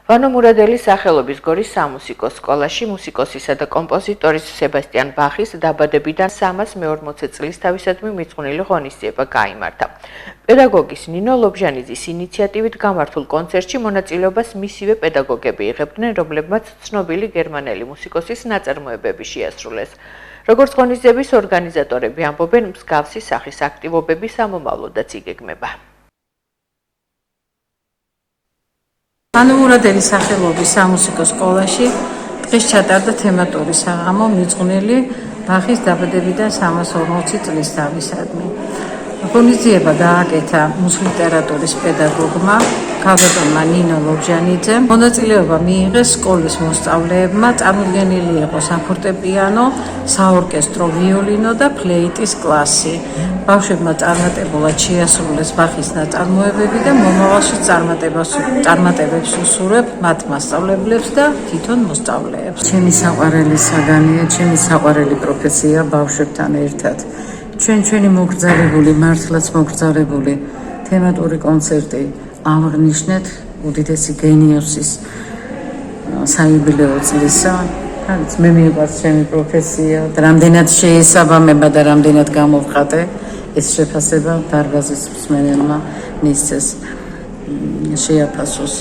ვანო მურადელის სახელობის გორის სამუსიკო სკოლაში მუსიკოსისა და კომპოზიტორის სებასტიან ბახის დაბადებიდან 340 წლის თავისადმი მიძღვნილი ღონისძიება გაიმართა. პედაგოგის ნინო ლობჟანიძის ინიციატივით გამართულ კონცერტში მონაწილეობას მისივე პედაგოგები იღებდნენ, რომლებმაც ცნობილი გერმანელი მუსიკოსის ნაწარმოებები შეასრულეს. როგორც ღონისძიების ორგანიზატორები ამბობენ, მსგავსი სახის აქტივობები სამომავლოდაც იგეგმება. ვანო მურადელის სახელობის სამუსიკო სკოლაში დღეს ჩატარდა თემატური საღამო მიძღვნილი ბახის დაბადებიდან 340 წლის თავისადმი. ღონისძიება გააკეთა მუსლიტერატურის პედაგოგმა ქალბატონმა ნინო ლობჟანიძემ. მონაწილეობა მიიღეს სკოლის მოსწავლეებმა, წარმოდგენილი იყო საფორტეპიანო, საორკესტრო ვიოლინო და ფლეიტის კლასი. ბავშვებმა წარმატებულად შეასრულეს ბახის ნაწარმოებები და მომავალში წარმატებებს უსურვებ მათ მასწავლებლებს და თვითონ მოსწავლეებს. ჩემი საყვარელი საგანია, ჩემი საყვარელი პროფესია ბავშვებთან ერთად. ჩვენი მოგრძალებული, მართლაც მოგრძალებული თემატური კონცერტი აღნიშნეთ უდიდესი გენიოსის საიუბილეო წლისა. მე მიყვარს ჩემი პროფესია და რამდენად შეესაბამება და რამდენად გამოვხატე ეს შეფასება დარბაზის მსმენელმა მისცეს შეაფასოს.